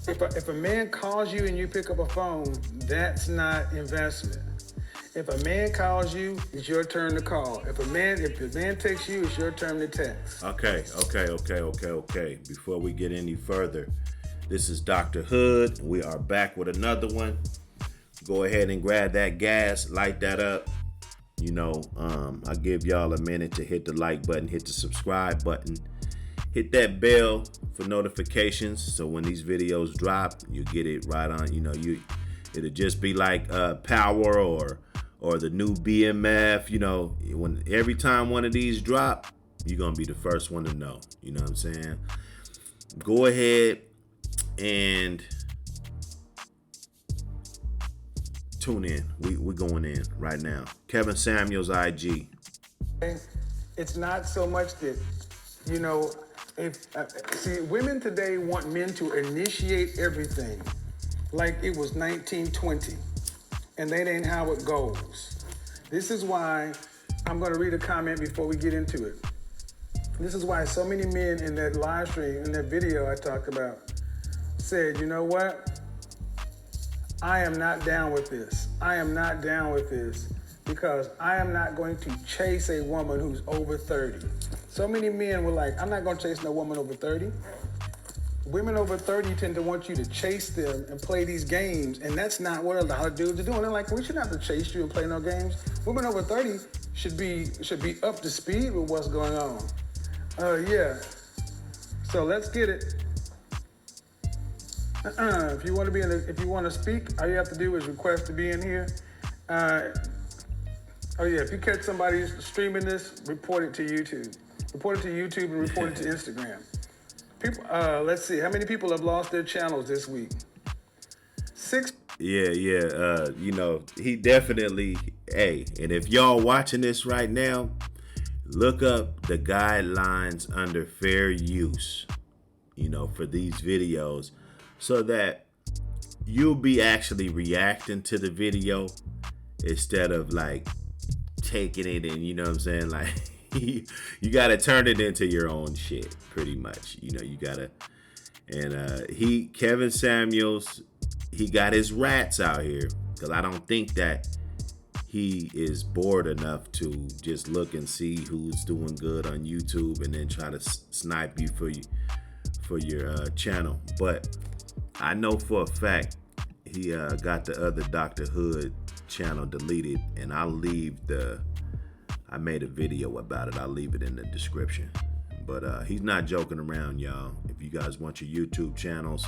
If a man calls you and you pick up a phone, that's not investment. If a man calls you, it's your turn to call. If the man texts you, it's your turn to text. Okay. Before we get any further, this is Dr. Hood. We are back with another one. Go ahead and grab that gas, light that up. I give y'all a minute to hit the like button, hit the subscribe button, hit that bell for notifications. So when these videos drop, you get it right on. It'll just be like Power or the new BMF. When every time one of these drop, you're gonna be the first one to know. You know what I'm saying? Go ahead and tune in. We're going in right now. Kevin Samuels IG. It's not so much that, see, women today want men to initiate everything like it was 1920, and that ain't how it goes. This is why I'm going to read a comment before we get into it. This is why so many men in that live stream, in that video I talked about, said, you know what? I am not down with this. I am not down with this because I am not going to chase a woman who's over 30. So many men were like, I'm not going to chase no woman over 30. Women over 30 tend to want you to chase them and play these games, and that's not what a lot of dudes are doing. They're like, we shouldn't have to chase you and play no games. Women over 30 should be up to speed with what's going on. Yeah. So let's get it. If you want to speak, all you have to do is request to be in here. If you catch somebody streaming this, report it to YouTube. Report it to YouTube and report it to Instagram. People, let's see, how many people have lost their channels this week? 6. Yeah. He definitely. Hey, and if y'all watching this right now, look up the guidelines under fair use. For these videos, so that you'll be actually reacting to the video instead of like taking it and, you know what I'm saying? Like, you got to turn it into your own shit, pretty much. You got to. And Kevin Samuels, he got his rats out here, because I don't think that he is bored enough to just look and see who's doing good on YouTube and then try to snipe you for your channel. But I know for a fact he got the other Dr. Hood channel deleted, and I made a video about it. I'll leave it in the description. But he's not joking around, y'all. If you guys want your YouTube channels,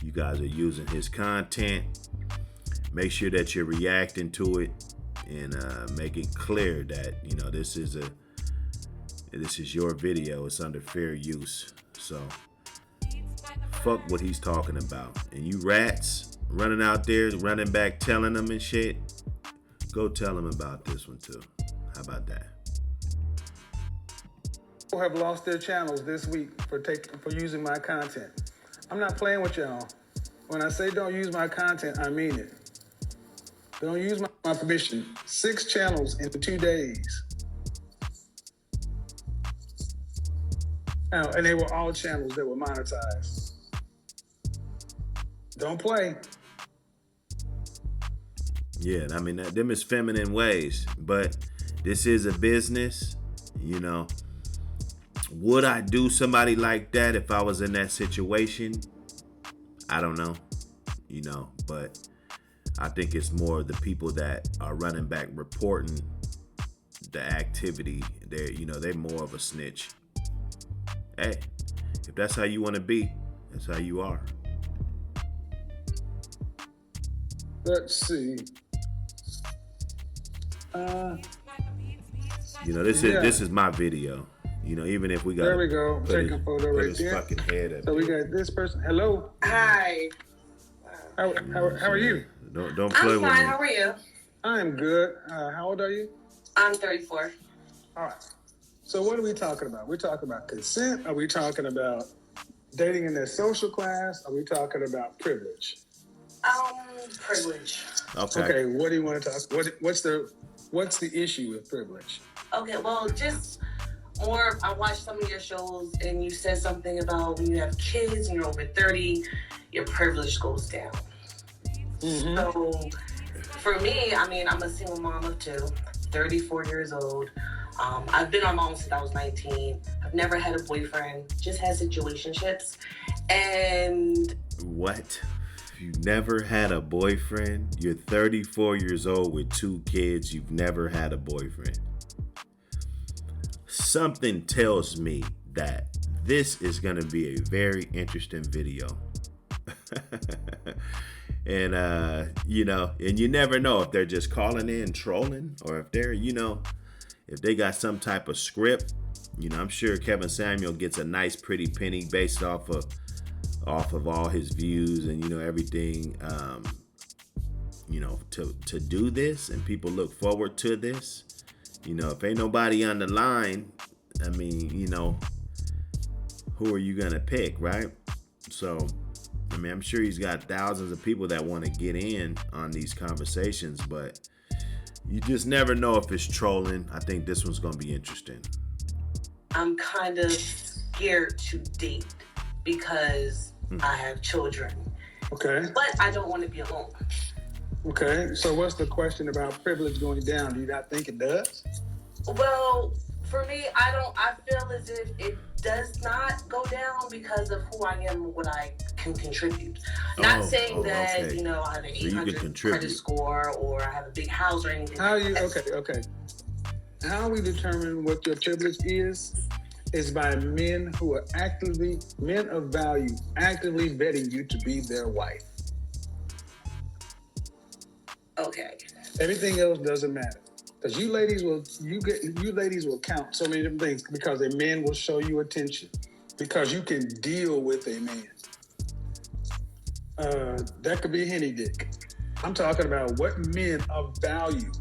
you guys are using his content, make sure that you're reacting to it and make it clear that this is your video. It's under fair use. So fuck what he's talking about. And you rats running out there, running back, telling them and shit, go tell them about this one too. How about that? People have lost their channels this week for using my content. I'm not playing with y'all. When I say don't use my content, I mean it. Don't use my permission. 6 channels in 2 days. And they were all channels that were monetized. Don't play. Yeah, I mean, them is feminine ways, but this is a business. Would I do somebody like that if I was in that situation? I don't know, but I think it's more the people that are running back reporting the activity. They're more of a snitch. Hey, if that's how you want to be, that's how you are. Let's see. This is my video. Even if we got. There we go. Take a photo right his there. Fucking head up. So we got this person. Hello. Hi. How are you? Don't play with me. I'm fine. How are you? I'm good. How old are you? I'm 34. All right. So what are we talking about? We're talking about consent. Are we talking about dating in their social class? Are we talking about privilege? Privilege. Okay. What do you want to talk? What's the issue with privilege? Okay. Well, just more. I watched some of your shows, and you said something about when you have kids and you're over 30, your privilege goes down. Mm-hmm. So for me, I mean, I'm a single mom of two, 34 years old. I've been on my own since I was 19. I've never had a boyfriend, just had situationships. And What? You never had a boyfriend? You're 34 years old with 2 kids. You've never had a boyfriend. Something tells me that this is going to be a very interesting video. And, and you never know if they're just calling in trolling or if they're, if they got some type of script. I'm sure Kevin Samuel gets a nice pretty penny based off of all his views and everything to do this, and people look forward to this. If ain't nobody on the line, I mean, who are you gonna pick, right? So I'm sure he's got thousands of people that want to get in on these conversations, but you just never know if it's trolling. I think this one's gonna be interesting. I'm kind of scared to date because I have children. Okay. But I don't want to be alone. Okay. So what's the question about privilege going down? Do you not think it does? Well, for me, I feel as if it does not go down because of who I am and what I can contribute. Not saying that, okay. I have an 800 credit score or I have a big house or anything. Okay. How we determine what your privilege is by men who are men of value, actively vetting you to be their wife. Okay. Everything else doesn't matter. Because you ladies will count so many different things because a man will show you attention because you can deal with a man. That could be henny dick. I'm talking about what men of value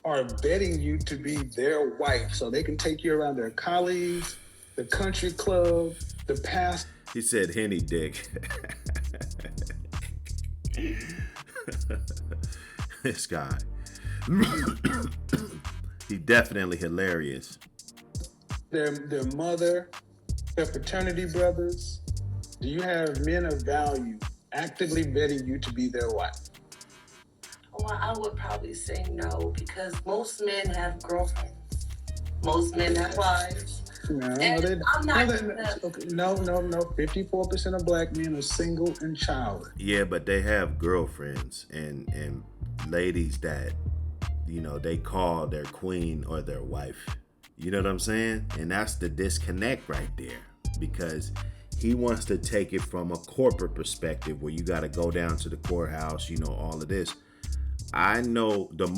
are vetting you to be their wife so they can take you around their colleagues, the country club, the past. He said henny dick. This guy. He definitely hilarious. Their mother, their fraternity brothers. Do you have men of value actively vetting you to be their wife? Well, I would probably say no because most men have girlfriends. Most men have wives. No, I'm not. No. 54% of black men are single and childless. Yeah, but they have girlfriends and ladies that, they call their queen or their wife. You know what I'm saying? And that's the disconnect right there, because he wants to take it from a corporate perspective where you got to go down to the courthouse, all of this. I know the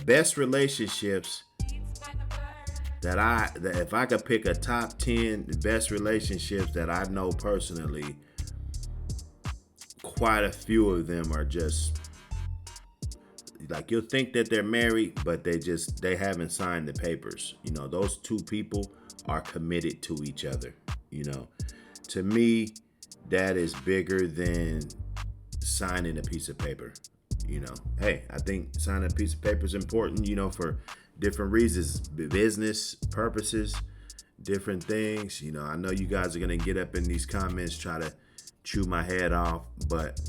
best relationships that if I could pick a top 10 best relationships that I know personally, quite a few of them are just like, you'll think that they're married, but they haven't signed the papers. Those two people are committed to each other. To me, that is bigger than signing a piece of paper. Hey, I think signing a piece of paper is important, for different reasons, business purposes, different things. I know you guys are going to get up in these comments, try to chew my head off, but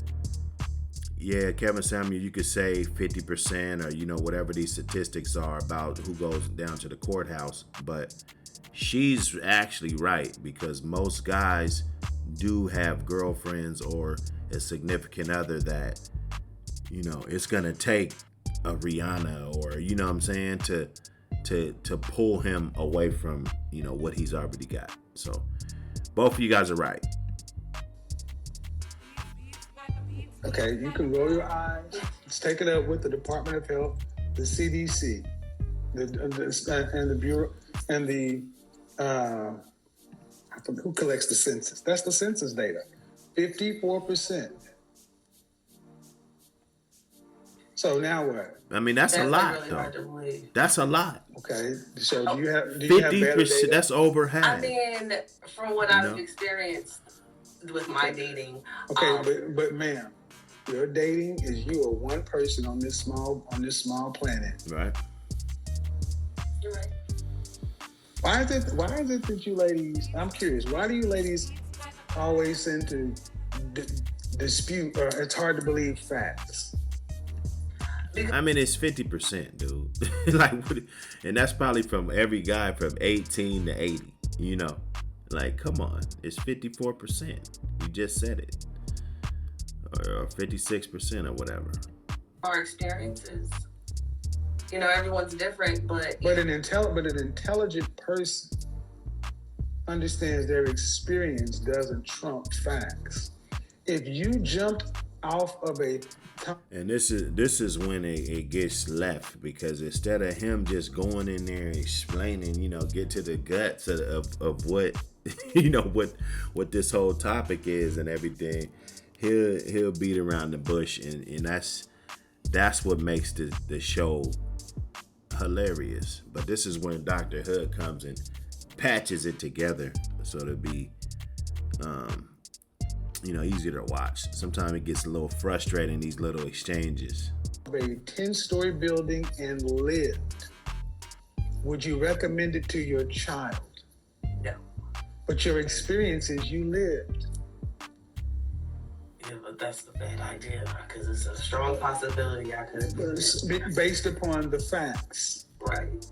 yeah, Kevin Samuel, you could say 50% or, whatever these statistics are about who goes down to the courthouse, but she's actually right, because most guys do have girlfriends or a significant other that, it's going to take a Rihanna or, what I'm saying, to pull him away from, what he's already got. So both of you guys are right. Okay, you can roll your eyes. Let's take it up with the Department of Health, the CDC, and the Bureau, and the who collects the census? That's the census data. 54%. So now what? I mean, that's a lot, really though. That's a lot. Okay, so do you have better data? That's over half. I mean, from what I've experienced with my dating. Okay, but ma'am, your dating is you are one person on this small planet. Right. You're right. Why is it that you ladies? I'm curious. Why do you ladies always tend to d- dispute, or it's hard to believe facts. I mean, it's 50%, dude. Like, and that's probably from every guy from 18 to 80. You know, like, come on, it's 54%. You just said it, or 56% or whatever. Our experiences. You know, everyone's different, but an intelligent person understands their experience doesn't trump facts. If you jumped off of a And this is when it gets left, because instead of him just going in there and explaining, you know, get to the guts of what you know what this whole topic is and everything, he'll beat around the bush, and that's what makes the show hilarious. But this is when Dr. Hood comes and patches it together so to be you know, easier to watch. Sometimes it gets a little frustrating, these little exchanges. A 10-story building and lived, would you recommend it to your child? no. But your experience is you lived. Yeah, but that's the bad idea, because it's a strong possibility I could. Based upon the facts. Right.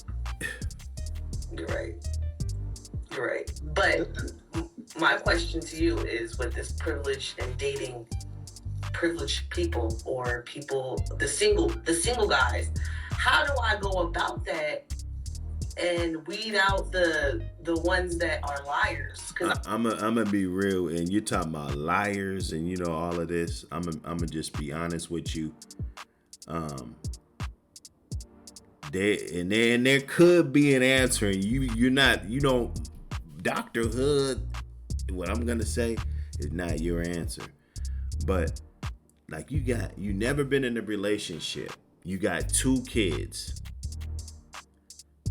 You're right. You're right. But my question to you is, with this privilege and dating privileged people, or people, the single guys, how do I go about that and weed out the ones that are liars? I'm gonna be real, and you're talking about liars and, you know, all of this. I'm gonna just be honest with you. There could be an answer, and you don't. Dr. Hood, what I'm gonna say is not your answer. But like, you never been in a relationship. You got 2 kids.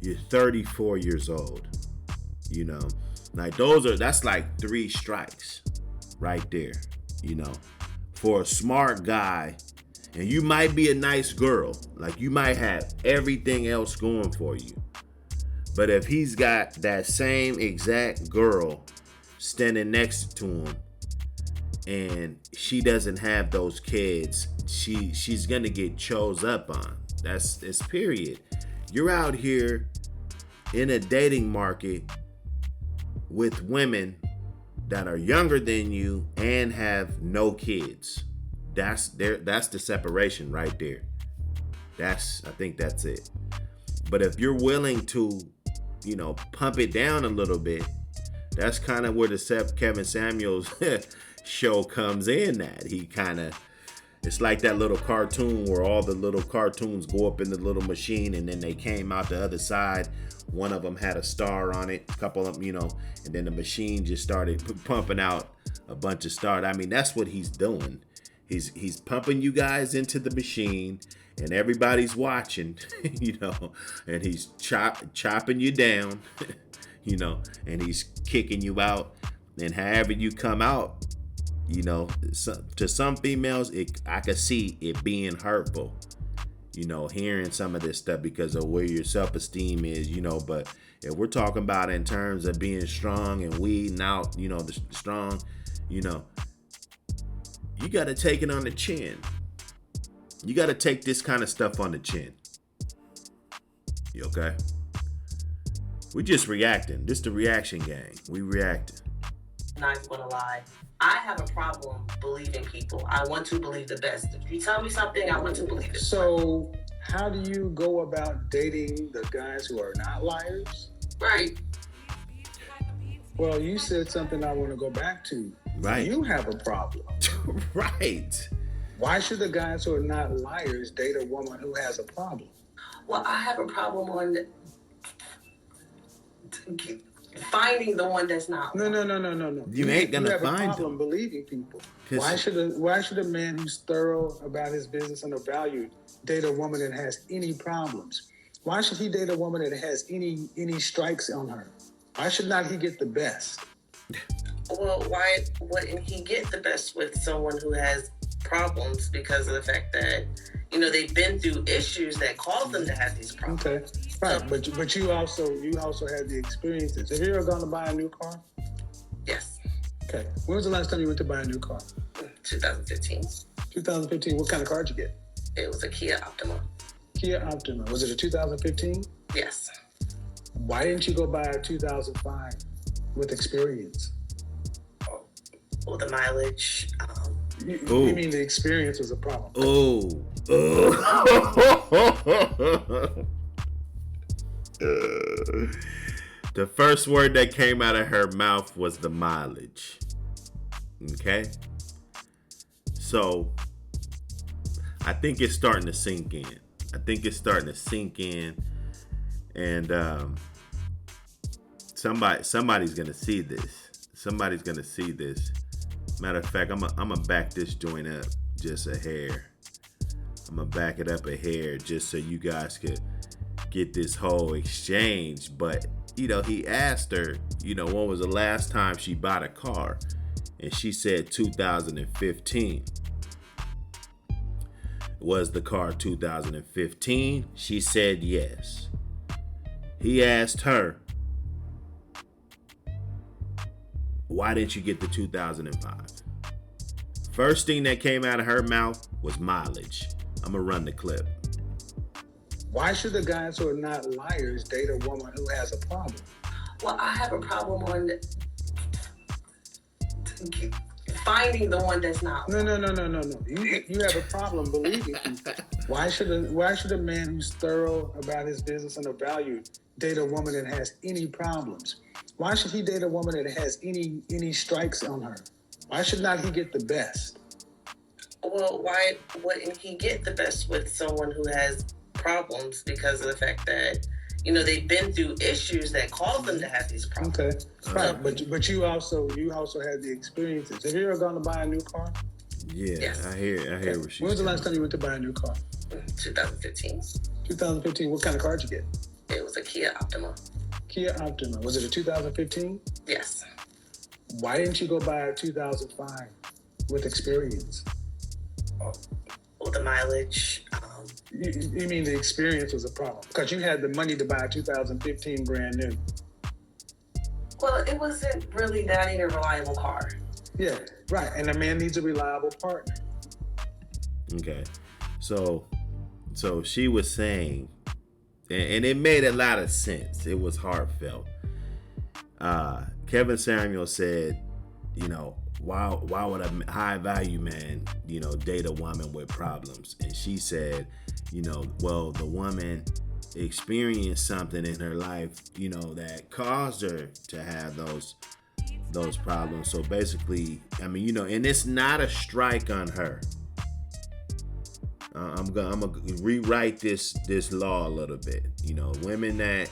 You're 34 years old. You know, like that's like 3 strikes right there. You know, for a smart guy, and you might be a nice girl. Like, you might have everything else going for you. But if he's got that same exact girl standing next to him, and she doesn't have those kids, she's gonna get chose up on. It's period. You're out here in a dating market with women that are younger than you and have no kids. That's the separation right there. I think that's it. But if you're willing to, you know, pump it down a little bit, that's kind of where the Kevin Samuels show comes in at. It's like that little cartoon where all the little cartoons go up in the little machine, and then they came out the other side. One of them had a star on it, a couple of them, you know, and then the machine just started pumping out a bunch of stars. I mean, that's what he's doing. He's pumping you guys into the machine, and everybody's watching, you know, and he's chopping you down, you know, and he's kicking you out. And however you come out, you know, to some females, I could see it being hurtful, you know, hearing some of this stuff because of where your self-esteem is, you know. But if we're talking about in terms of being strong and weeding out, you know, the strong, you know, you got to take it on the chin. You got to take this kind of stuff on the chin. You okay? We just reacting. This the reaction gang. We reacting. Not even gonna lie, I have a problem believing people. I want to believe the best. If you tell me something, I want to believe it. So how do you go about dating the guys who are not liars? Right. Well, you said something I want to go back to. Right. You have a problem. Right. Why should the guys who are not liars date a woman who has a problem? Well, I have a problem on finding the one that's not. No. You ain't gonna have find a problem them. believing people. Why should a man who's thorough about his business and valued date a woman that has any problems? Why should he date a woman that has any strikes on her? Why should not he get the best? Well, why wouldn't he get the best with someone who has problems because of the fact that, you know, they've been through issues that cause them to have these problems? Okay, right. But you also had the experiences. Have you ever gone to buy a new car? Yes. Okay. When was the last time you went to buy a new car? 2015. 2015. What kind of car did you get? It was a Kia Optima. Kia Optima. Was it a 2015? Yes. Why didn't you go buy a 2005 with experience? Well, the mileage. You mean the experience was a problem? Oh. The first word that came out of her mouth was the mileage. Okay? So, I think it's starting to sink in. And somebody's gonna see this. Matter of fact, I'm gonna back this joint up just a hair. I'm gonna back it up a hair just so you guys could get this whole exchange. But he asked her, when was the last time she bought a car, and she said 2015. Was the car 2015? She said yes. He asked her, why didn't you get the 2005? First thing that came out of her mouth was mileage. I'm going to run the clip. Why should the guys who are not liars date a woman who has a problem? Well, I have a problem on finding the one that's not. No. You have a problem believing people. Why should a man who's thorough about his business and a value date a woman that has any problems? Why should he date a woman that has any strikes on her? Why should not he get the best? Well, why wouldn't he get the best with someone who has problems because of the fact that they've been through issues that cause them to have these problems? Okay, right. But you also had the experiences. Have you ever gone to buy a new car? Yeah, yes. I hear what she's saying. When was the last time you went to buy a new car? 2015. 2015. What kind of car did you get? It was a Kia Optima. Kia Optima. Was it a 2015? Yes. Why didn't you go buy a 2005 with experience? Well, the mileage. You mean the experience was a problem? Because you had the money to buy a 2015 brand new. Well, it wasn't really that I need a reliable car. Yeah, right. And a man needs a reliable partner. Okay. So she was saying, and it made a lot of sense. It was heartfelt. Kevin Samuel said, why would a high value man, date a woman with problems? And she said, well, the woman experienced something in her life, that caused her to have those problems. So basically, and it's not a strike on her. I'm gonna rewrite this law a little bit. Women that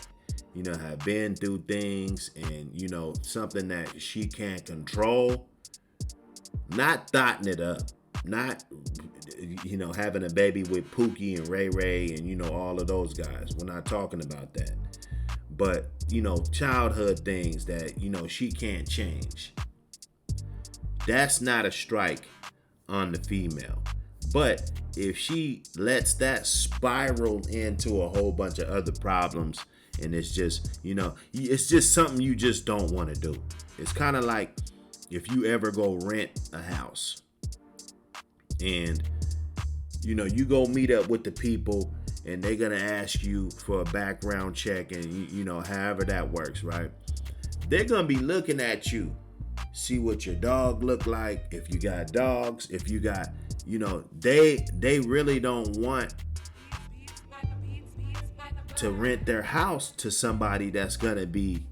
have been through things and something that she can't control. Not thotting it up, not having a baby with Pookie and Ray Ray and all of those guys. We're not talking about that. But childhood things that she can't change. That's not a strike on the female. But if she lets that spiral into a whole bunch of other problems, and it's just it's just something you just don't want to do. It's kind of like if you ever go rent a house and you go meet up with the people and they're gonna ask you for a background check and however that works, right? They're gonna be looking at you, see what your dog look like, if you got dogs, if you got they really don't want to rent their house to somebody that's gonna be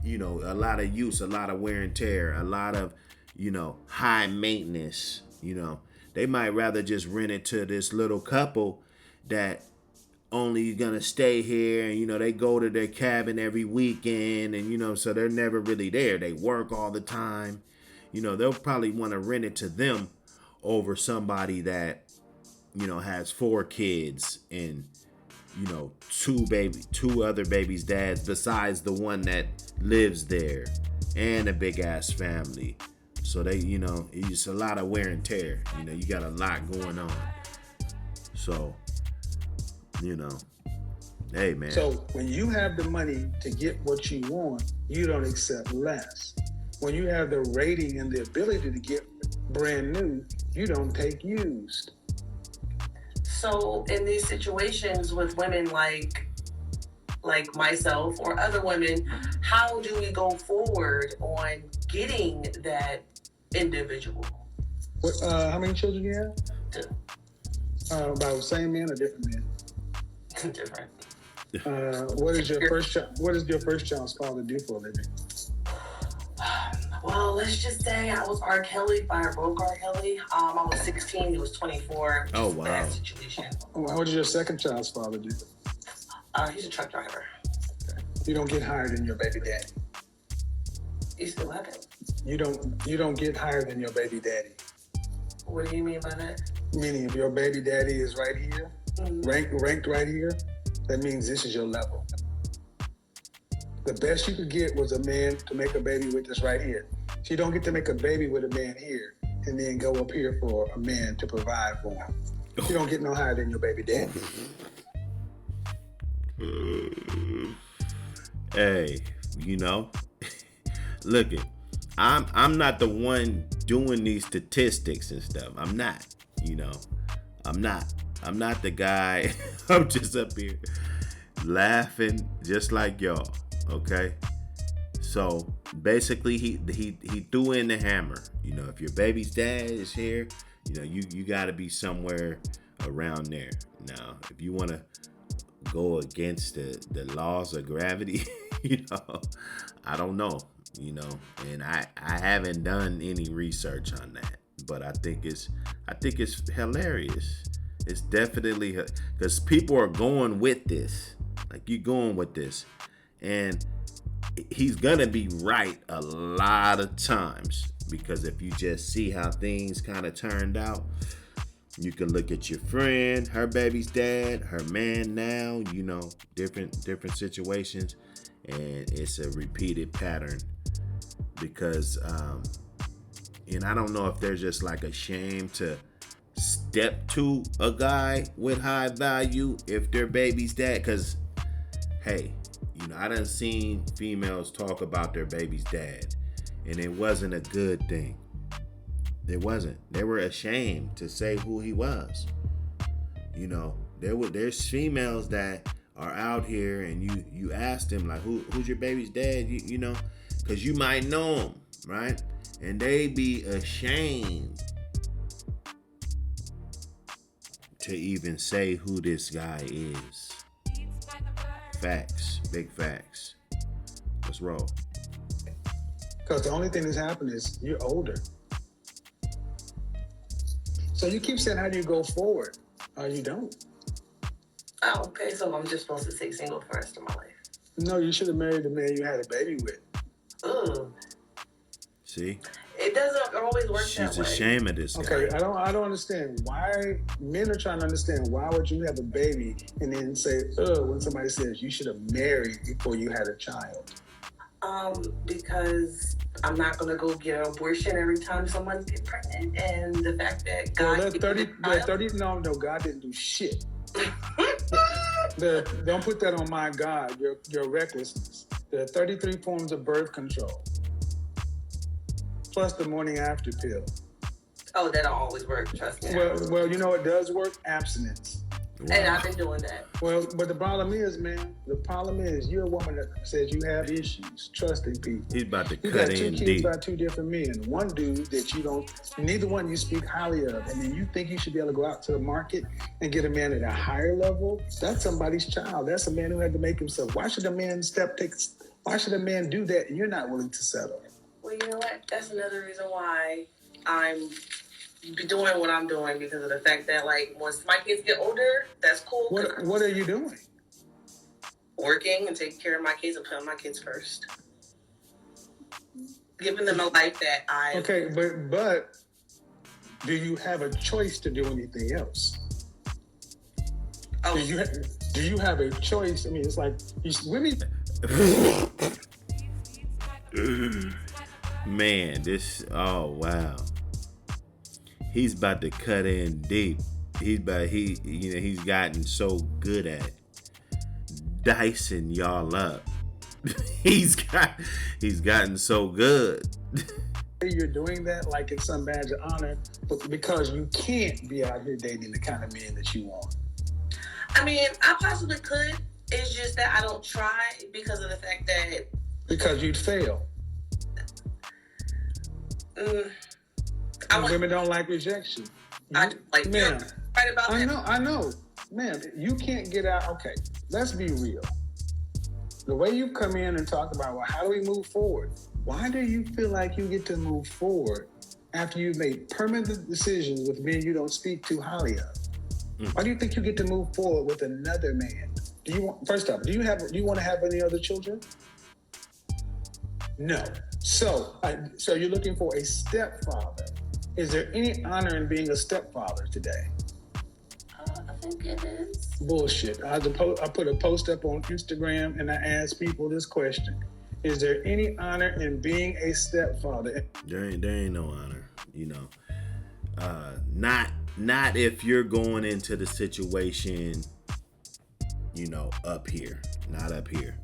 a lot of use, a lot of wear and tear, a lot of, high maintenance. They might rather just rent it to this little couple that only gonna stay here and, they go to their cabin every weekend and, so they're never really there. They work all the time. They'll probably want to rent it to them over somebody that, has 4 kids and, two other babies' dads besides the one that lives there and a big ass family. So they, it's a lot of wear and tear. You got a lot going on. So, hey man. So when you have the money to get what you want, you don't accept less. When you have the rating and the ability to get brand new, you don't take used. So in these situations with women like myself or other women, how do we go forward on getting that individual? How many children do you have? 2. About the same man or different men? Different. What is your first child's father do for a living? Well, let's just say I was R. Kelly, by broke R. Kelly. I was 16, he was 24. Oh, wow. Bad situation. What does your second child's father do? He's a truck driver. You don't get higher than your baby daddy. You still have it? You don't get higher than your baby daddy. What do you mean by that? Meaning, if your baby daddy is right here, ranked right here, that means this is your level. The best you could get was a man to make a baby with this right here. So you don't get to make a baby with a man here and then go up here for a man to provide for him. You don't get no higher than your baby daddy. Hey, look it. I'm not the one doing these statistics and stuff. I'm not. I'm not the guy. I'm just up here laughing just like y'all. Okay. So basically, he threw in the hammer. If your baby's dad is here, you got to be somewhere around there. Now, if you want to go against the laws of gravity, I don't know. And I haven't done any research on that, but I think it's hilarious. It's definitely because people are going with this. Like, you going with this, and he's gonna be right a lot of times, because if you just see how things kind of turned out, you can look at your friend, her baby's dad, her man now, different situations, and it's a repeated pattern. Because and I don't know if they're just like ashamed to step to a guy with high value if their baby's dad. Because hey, I done seen females talk about their baby's dad, and it wasn't a good thing. It wasn't. They were ashamed to say who he was. There's females that are out here, and you ask them like, who's your baby's dad? Because you might know him, right? And they be ashamed to even say who this guy is. Facts, big facts. Let's roll. Because the only thing that's happened is you're older. So you keep saying, how do you go forward? You don't. Oh, okay. So I'm just supposed to stay single for the rest of my life. No, you should have married the man you had a baby with. Ugh. See? It doesn't always work that way. She's ashamed of this guy. Okay, I don't understand why men are trying to understand why would you have a baby and then say, when somebody says you should have married before you had a child. Because I'm not gonna go get an abortion every time someone gets pregnant, and the fact that God no, God didn't do shit. Don't put that on my God, your recklessness. There are 33 forms of birth control, plus the morning after pill. Oh, that don't always work, trust me. Well, it does work, abstinence. Wow. And I've been doing that. Well, but the problem is, you're a woman that says you have issues trusting people. He's about to You cut got two in kids deep. by two different men. One dude that neither one you speak highly of, and then you think you should be able to go out to the market and get a man at a higher level. That's somebody's child. That's a man who had to make himself. Why should a man do that and you're not willing to settle? Well, you know what? That's another reason why I'm doing what I'm doing, because of the fact that, like, once my kids get older, that's cool. What are you doing? Working and taking care of my kids and putting my kids first. Giving them a life that I... Okay, but do you have a choice to do anything else? Oh. Do you have a choice? I mean, it's like, Man, oh wow. He's about to cut in deep. He's gotten so good at dicing y'all up. He's gotten so good. You're doing that like it's some badge of honor, but because you can't be out here dating the kind of men that you want. I mean, I possibly could. It's just that I don't try because of the fact that... Because you'd fail. Women don't like rejection. Ma'am, right about that. I know. Man, you can't get out. Okay, let's be real. The way you come in and talk about, well, how do we move forward? Why do you feel like you get to move forward after you've made permanent decisions with men you don't speak too highly of? Why do you think you get to move forward with another man? First off, do you want to have any other children? No. So you're looking for a stepfather. Is there any honor in being a stepfather today? I think it is. Bullshit. I put a post up on Instagram and I asked people this question. Is there any honor in being a stepfather? There ain't no honor, you know. Not if you're going into the situation, you know, up here. Not up here.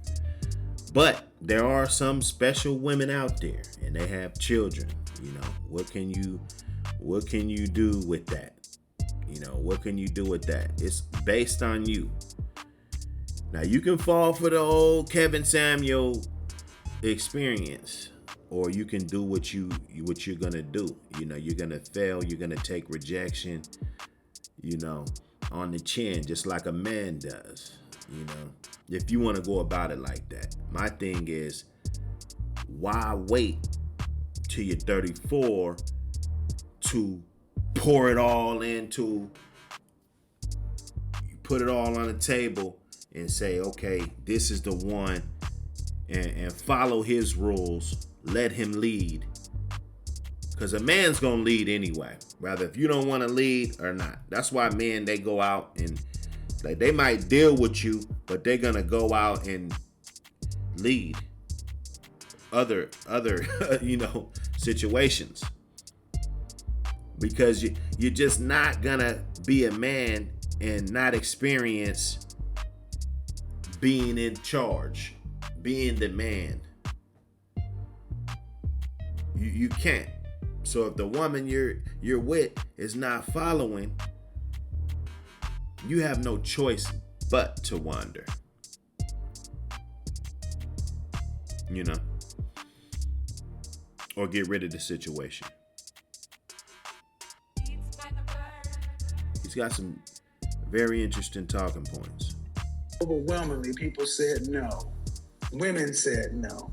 But there are some special women out there and they have children. You know, what can you do with that? You know, what can you do with that? It's based on you. Now you can fall for the old Kevin Samuel experience, or you can do what you're gonna do. You know, you're gonna fail, you're gonna take rejection, you know, on the chin, just like a man does, you know, if you want to go about it like that. My thing is, why wait till you're 34 to pour it all into, you put it all on the table and say, okay, this is the one, and follow his rules, let him lead. Because a man's gonna lead anyway, rather if you don't want to lead or not. That's why men, they go out and like they might deal with you, but they're gonna go out and lead other you know, situations. Because you're just not gonna be a man and not experience being in charge, being the man. You can't. So if the woman you're with is not following, you have no choice but to wander. You know? Or get rid of the situation. He's got some very interesting talking points. Overwhelmingly, people said no. Women said no.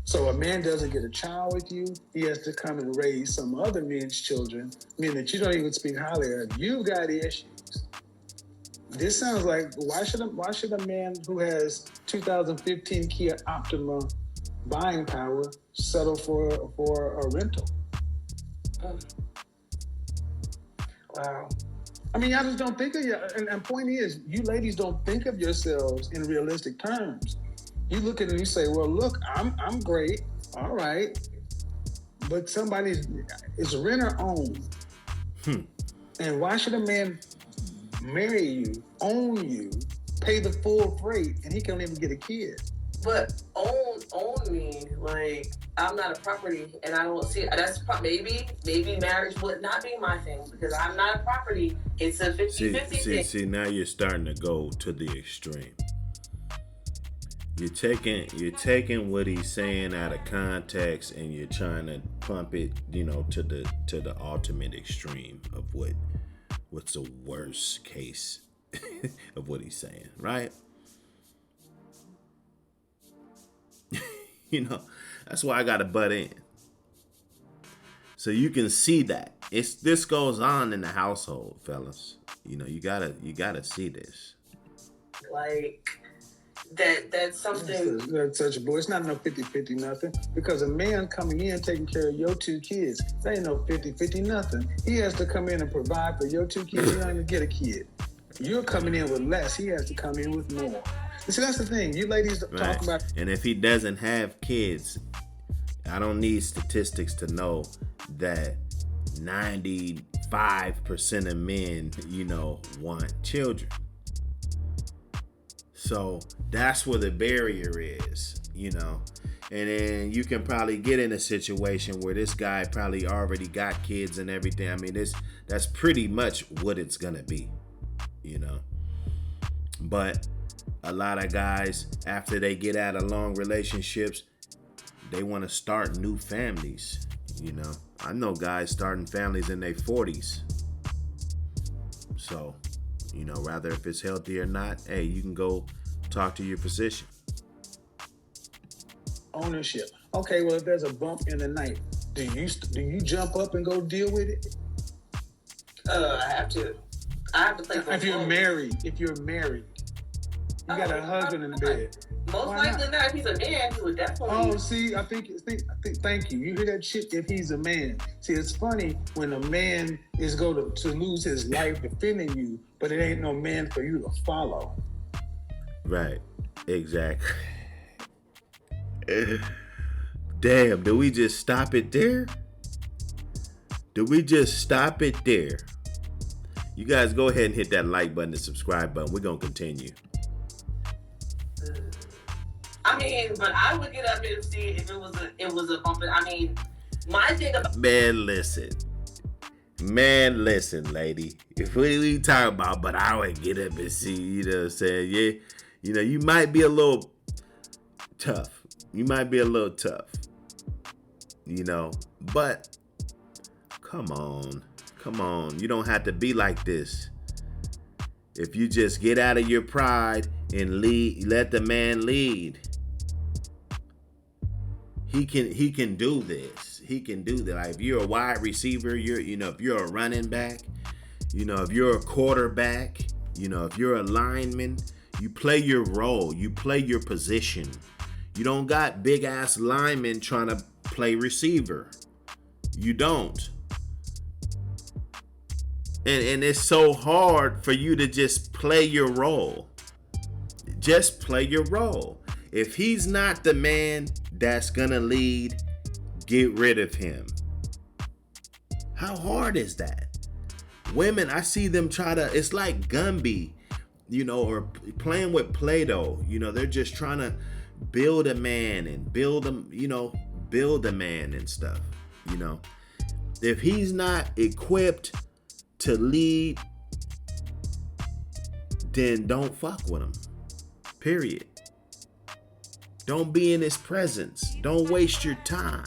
So a man doesn't get a child with you. He has to come and raise some other men's children, men that you don't even speak highly of. You've got issues. This sounds like, why should a man who has 2015 Kia Optima buying power settle for a rental? Wow. I mean, y'all just don't think of and point is, you ladies don't think of yourselves in realistic terms. You look at it and you say, well, look, I'm great, all right, but it's rent or own. And why should a man marry you, own you, pay the full freight, and he can't even get a kid? But own me, like, I'm not a property, and I don't see, maybe marriage would not be my thing, because I'm not a property. It's a 50-50 thing. See, now you're starting to go to the extreme. You're taking what he's saying out of context and you're trying to pump it, you know, to the ultimate extreme of what's the worst case of what he's saying, right? You know, that's why I gotta butt in. So you can see that. This goes on in the household, fellas. You know, you gotta see this. Like, that's something. That's such a boy. It's not no 50-50 nothing. Because a man coming in taking care of your two kids, that ain't no 50-50 nothing. He has to come in and provide for your two kids. You don't even get a kid. You're coming in with less. He has to come in with more. See, that's the thing. You ladies talk about. And if he doesn't have kids, I don't need statistics to know that 95% of men, you know, want children. So that's where the barrier is, you know. And then you can probably get in a situation where this guy probably already got kids and everything. I mean, that's pretty much what it's gonna be, you know. But a lot of guys, after they get out of long relationships, they want to start new families, you know. I know guys starting families in their 40s. So, you know, rather if it's healthy or not, hey, you can go talk to your physician. Ownership. Okay, well, if there's a bump in the night, do you jump up and go deal with it? I have to. I have to play both If you're roles. married, you got a husband in the bed. Most likely not. If he's a man, he would definitely. Oh, see, I think. Thank you. You hear that shit? If he's a man, see, it's funny when a man is going to lose his life defending you, but it ain't no man for you to follow. Right. Exactly. Damn, did we just stop it there? Did we just stop it there? You guys go ahead and hit that like button and subscribe button. We're going to continue. I mean, but I would get up and see if it was a bump. I mean, my thing about Man, listen, lady. If we talk about, but I would get up and see, you know what I'm saying? Yeah, you know, you might be a little tough. You know, but come on. You don't have to be like this. If you just get out of your pride and lead, let the man lead. He can do this. He can do that. Like if you're a wide receiver, if you're a running back, if you're a quarterback, if you're a lineman, you play your role. You play your position. You don't got big ass linemen trying to play receiver. You don't. And it's so hard for you to just play your role. Just play your role. If he's not the man that's gonna lead, get rid of him. How hard is that? Women, I see them it's like Gumby, or playing with Play-Doh. They're just trying to build a man and build a man and stuff. If he's not equipped to lead, then don't fuck with him. Period. Don't be in his presence. Don't waste your time.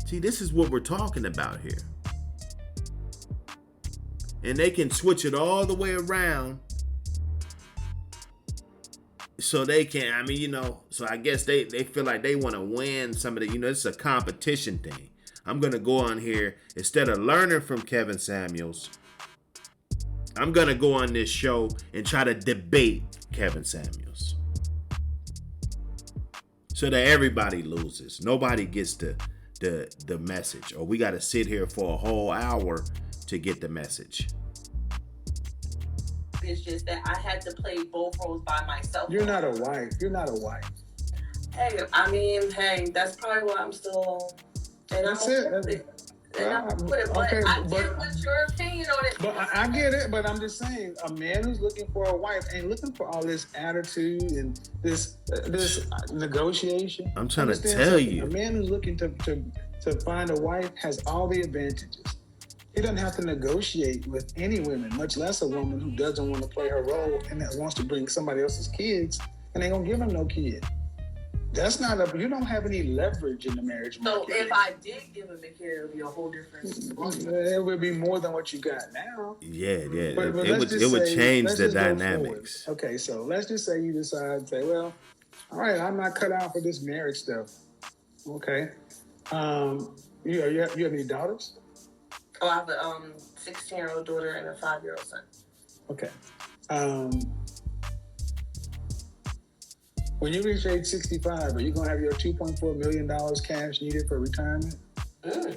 See, this is what we're talking about here. And they can switch it all the way around so they can, so I guess they feel like they want to win some of the, it's a competition thing. I'm going to go on here, instead of learning from Kevin Samuels, I'm going to go on this show and try to debate Kevin Samuels. So that everybody loses. Nobody gets the message. Or we got to sit here for a whole hour to get the message. It's just that I had to play both roles by myself. You're not a wife. Hey, that's probably why I'm still alone. And That's it. But I get what's your opinion on it. But I get it, but I'm just saying, a man who's looking for a wife ain't looking for all this attitude and this negotiation. I'm trying to tell you. A man who's looking to find a wife has all the advantages. He doesn't have to negotiate with any women, much less a woman who doesn't want to play her role and that wants to bring somebody else's kids and ain't gonna give him no kid. That's not you don't have any leverage in the marriage market. So if I did give him a kid, it would be a whole different. It would be more than what you got now. Yeah. But it would change the dynamics. Okay, so let's just say you decide to say, well, all right, I'm not cut out for this marriage stuff. Okay. You have any daughters? Oh, I have a 16-year-old daughter and a 5-year-old son. Okay. When you reach age 65, are you going to have your $2.4 million cash needed for retirement? It's a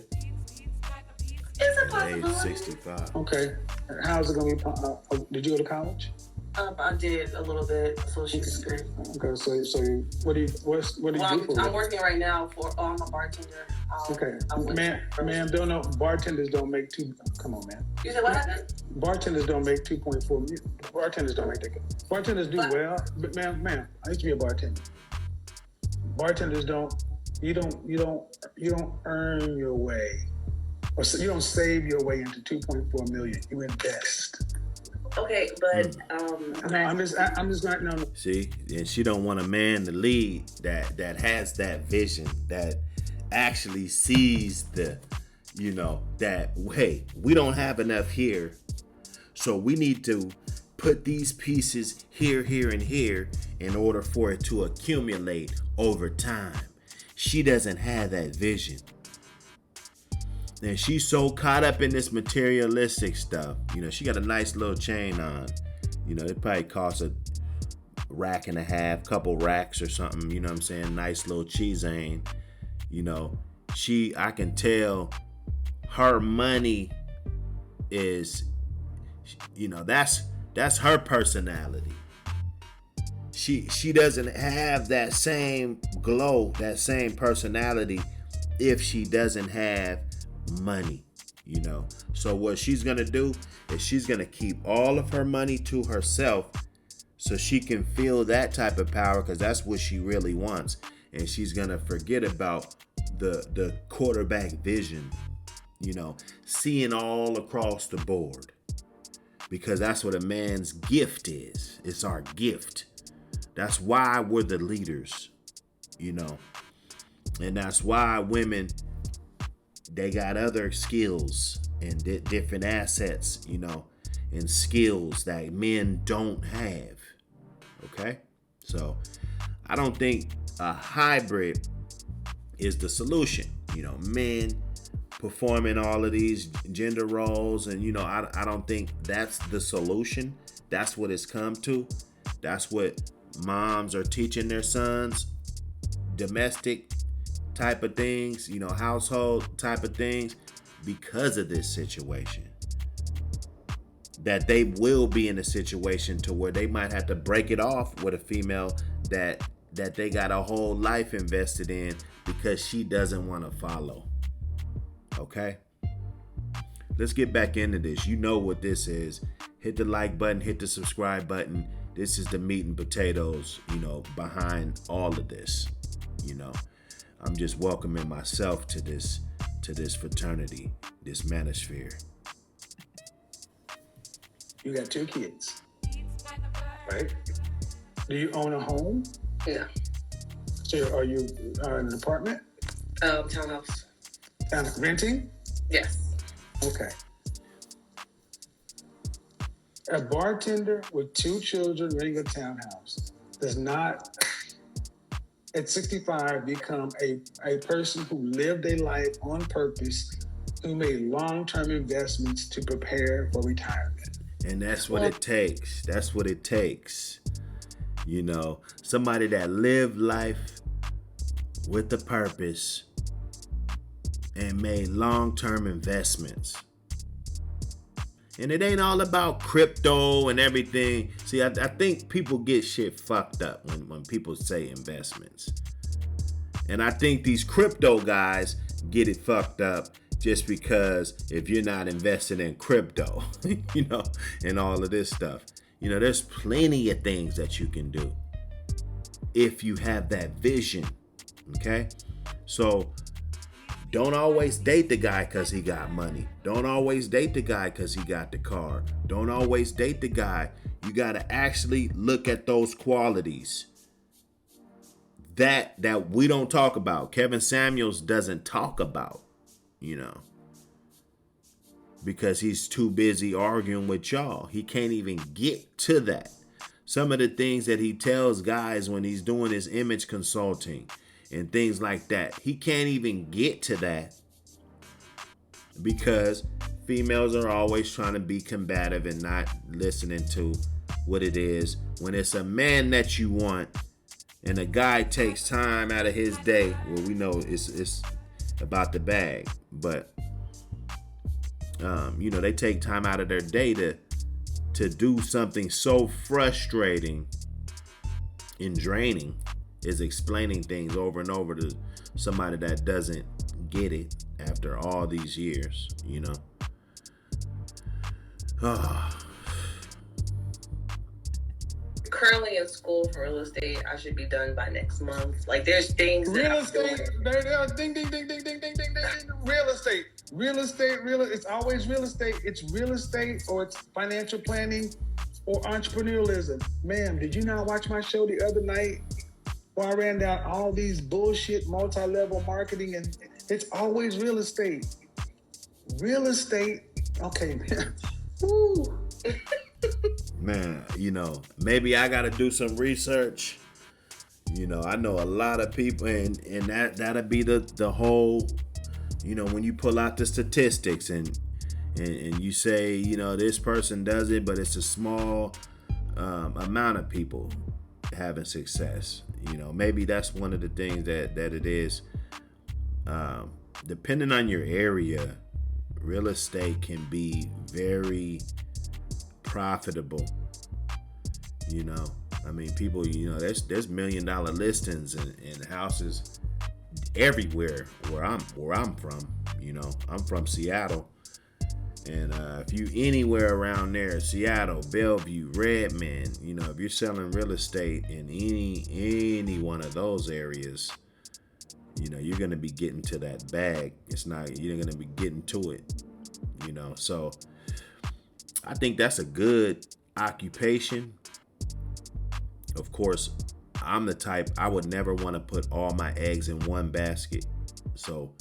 Age possibility. 65. Okay. How's it going to be? Did you go to college? I did a little bit, associate's degree. Okay, so what do you do for I'm it? working right now I'm a bartender. Okay, ma'am, bartenders don't make come on, man. You said what happened? Bartenders don't make 2.4 million. Bartenders don't make that. Bartenders do well, but ma'am, I used to be a bartender. Bartenders you don't earn your way, or so you don't save your way into 2.4 million. You invest. Okay, but I'm just not no. See, and she don't want a man to lead that has that vision, that actually sees that hey, we don't have enough here, so we need to put these pieces here, here, and here in order for it to accumulate over time. She doesn't have that vision. And she's so caught up in this materialistic stuff. She got a nice little chain on. It probably costs a rack and a half, couple racks or something. You know what I'm saying? Nice little cheesane. I can tell her money is, that's her personality. She doesn't have that same glow, that same personality if she doesn't have money. So what she's gonna do is she's gonna keep all of her money to herself so she can feel that type of power, because that's what she really wants. And she's gonna forget about the quarterback vision, seeing all across the board, because that's what a man's gift is. It's our gift. That's why we're the leaders, and that's why women, they got other skills and different assets, and skills that men don't have. Okay? So I don't think a hybrid is the solution. Men performing all of these gender roles, and I don't think that's the solution. That's what it's come to. That's what moms are teaching their sons. Domestic type of things, household type of things, because of this situation. That they will be in a situation to where they might have to break it off with a female that they got a whole life invested in, because she doesn't want to follow. Okay? Let's get back into this. You know what this is. Hit the like button, hit the subscribe button. This is the meat and potatoes, behind all of this. I'm just welcoming myself to this fraternity, this manosphere. You got 2 kids, right? Do you own a home? No. So are you in an apartment? Townhouse. Renting? Yes. Okay. A bartender with 2 children renting a townhouse does not, at 65, become a person who lived a life on purpose, who made long-term investments to prepare for retirement. And that's what it takes. That's what it takes. Somebody that lived life with a purpose and made long-term investments. And it ain't all about crypto and everything. See, I think people get shit fucked up when people say investments. And I think these crypto guys get it fucked up just because if you're not invested in crypto, and all of this stuff. There's plenty of things that you can do if you have that vision. Okay? So don't always date the guy because he got money. Don't always date the guy because he got the car. Don't always date the guy. You got to actually look at those qualities that we don't talk about. Kevin Samuels doesn't talk about, because he's too busy arguing with y'all. He can't even get to that. Some of the things that he tells guys when he's doing his image consulting and things like that, he can't even get to that, because females are always trying to be combative and not listening to what it is. When it's a man that you want and a guy takes time out of his day, well, we know it's about the bag, but they take time out of their day to do something so frustrating and draining, is explaining things over and over to somebody that doesn't get it after all these years, currently in school for real estate. I should be done by next month. Like, there's things that Real I'm estate, doing. there, ding, ding, ding, ding, ding, ding, ding, ding, ding. Real estate, it's always real estate. It's real estate or it's financial planning or entrepreneurialism. Ma'am, did you not watch my show the other night where I ran down all these bullshit multi-level marketing? And it's always real estate. Real estate, okay, man. Woo. Man, you know, maybe I got to do some research. You know, I know a lot of people, and that'll be the whole, you know, when you pull out the statistics and you say, you know, this person does it, but it's a small amount of people having success. You know, maybe that's one of the things that it is. Depending on your area, real estate can be very profitable. You know, I mean, people, you know, there's $1 million listings and houses everywhere where I'm from. You know, I'm from Seattle, and if you anywhere around there, Seattle, Bellevue, Redmond, you know, if you're selling real estate in any one of those areas, you know, you're gonna be getting to that bag. You're gonna be getting to it. You know, so I think that's a good occupation. Of course, I'm the type, I would never want to put all my eggs in one basket. So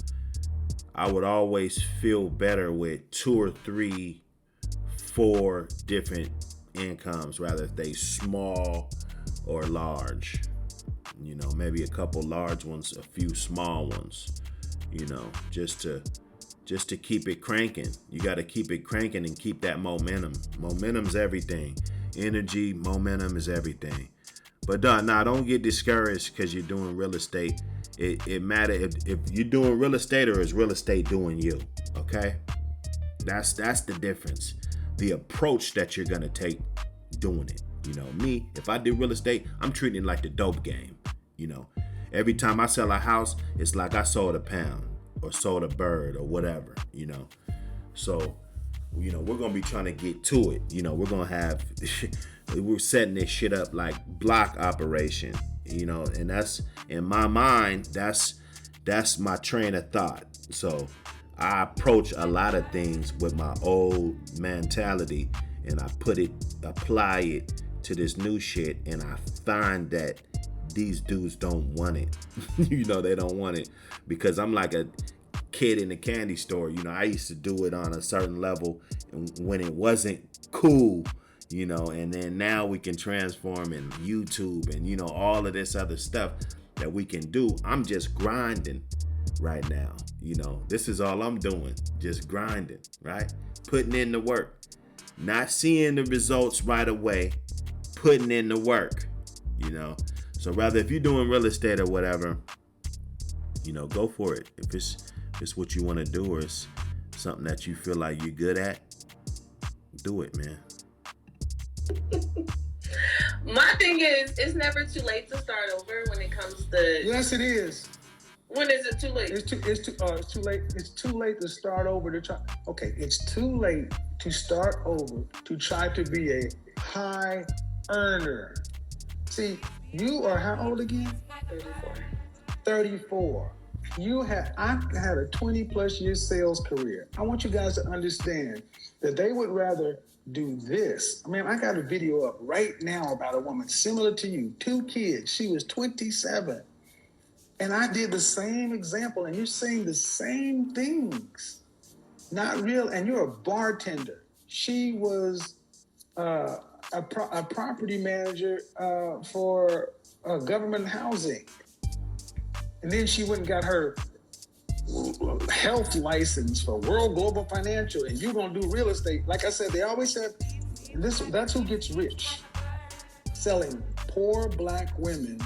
I would always feel better with 2 or 3, 4 different incomes, rather if they small or large. You know, maybe a couple large ones, a few small ones, you know, just to keep it cranking. You got to keep it cranking and keep that momentum. Momentum's everything. Energy, momentum is everything. But don't get discouraged because you're doing real estate. It matters if you're doing real estate or is real estate doing you. Okay, that's the difference. The approach that you're gonna take doing it. You know, me, if I do real estate, I'm treating it like the dope game. You know, every time I sell a house, it's like I sold a pound or sold a bird or whatever. You know, so you know we're gonna be trying to get to it. You know, we're gonna have. We're setting this shit up like block operation, you know, and that's in my mind, that's my train of thought. So I approach a lot of things with my old mentality and I apply it to this new shit, and I find that these dudes don't want it. You know, they don't want it because I'm like a kid in the candy store. You know, I used to do it on a certain level when it wasn't cool. You know, and then now we can transform in YouTube and, you know, all of this other stuff that we can do. I'm just grinding right now. You know, this is all I'm doing. Just grinding, right? Putting in the work. Not seeing the results right away. Putting in the work, you know. So rather, if you're doing real estate or whatever, you know, go for it. If it's what you want to do or it's something that you feel like you're good at, do it, man. My thing is, it's never too late to start over when it comes to. Yes, it is. When is it too late? It's too late. It's too late to start over to try. Okay, it's too late to start over to try to be a high earner. See, you are how old again? 34. 34. I had a 20 plus year sales career. I want you guys to understand that they would rather do this. I mean, I got a video up right now about a woman similar to you, 2 kids. She was 27. And I did the same example, and you're saying the same things. Not real, and you're a bartender. She was a property manager for government housing. And then she went and got her health license for World Global Financial, and you're gonna do real estate. Like I said, they always said that's who gets rich. Selling poor black women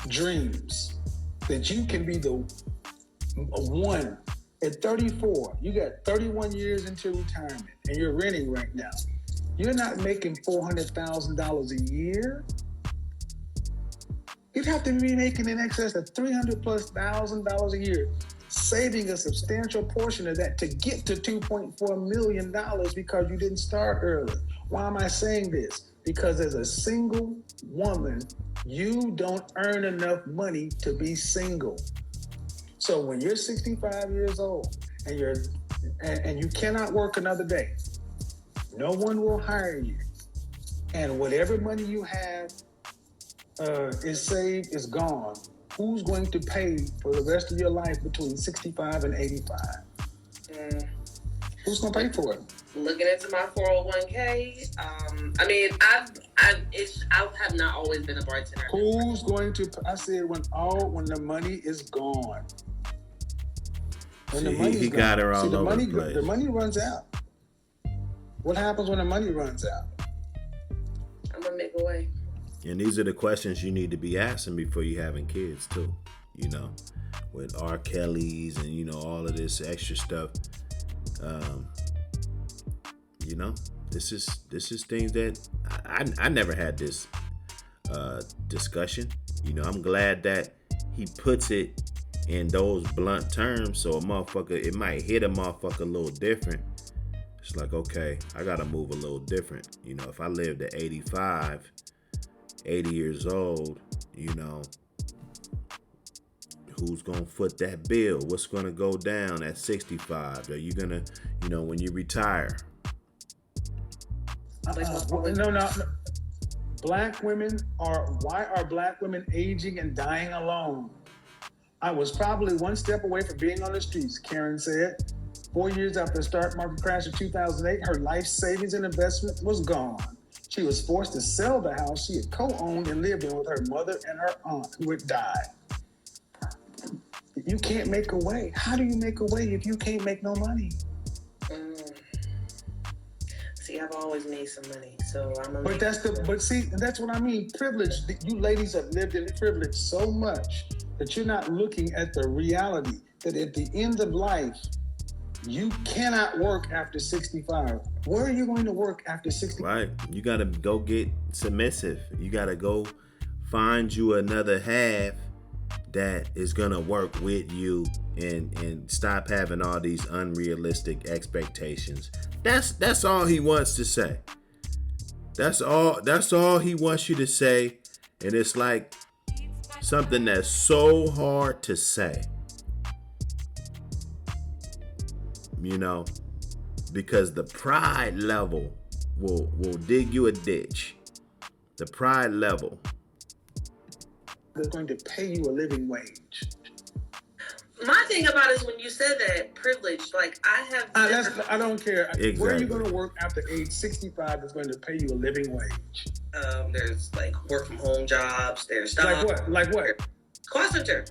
dreams that you can be the one. At 34, you got 31 years into retirement and you're renting right now. You're not making $400,000 a year. You'd have to be making in excess of $300,000+ a year, saving a substantial portion of that to get to $2.4 million because you didn't start early. Why am I saying this? Because as a single woman, you don't earn enough money to be single. So when you're 65 years old and you cannot work another day, no one will hire you. And whatever money you have is saved, is gone. Who's going to pay for the rest of your life between 65 and 85? Who's going to pay for it? Looking into my 401k, I mean, I have not always been a bartender. Who's going to? I said when the money is gone. When the money he got her all over the place. The money runs out. What happens when the money runs out? I'm gonna make a way. And these are the questions you need to be asking before you having kids too. You know, with R. Kelly's and you know all of this extra stuff. You know, this is things that I never had this discussion. You know, I'm glad that he puts it in those blunt terms, so it might hit a motherfucker a little different. It's like, okay, I gotta move a little different. You know, if I lived at 85, 80 years old, you know, who's gonna foot that bill? What's gonna go down at 65? Are you gonna, you know, when you retire? No. Black women why are black women aging and dying alone? I was probably one step away from being on the streets, Karen said. 4 years after the stock market crash of 2008, her life savings and investment was gone. She was forced to sell the house she had co-owned and lived in with her mother and her aunt who had died. You can't make a way. How do you make a way if you can't make no money? See, I've always made some money, so I'm a. But that's what I mean. Privilege. You ladies have lived in privilege so much that you're not looking at the reality that at the end of life, you cannot work after 65. Where are you going to work after 65? Right. You got to go get submissive. You got to go find you another half that is going to work with you and stop having all these unrealistic expectations. That's all he wants to say. That's all he wants you to say. And it's like something that's so hard to say. You know, because the pride level will dig you a ditch. The pride level. They're going to pay you a living wage. My thing about it is when you said that privilege, like I don't care. Exactly. Where are you going to work after age 65 that's going to pay you a living wage? There's like work from home jobs. There's stuff. Like what? Call center.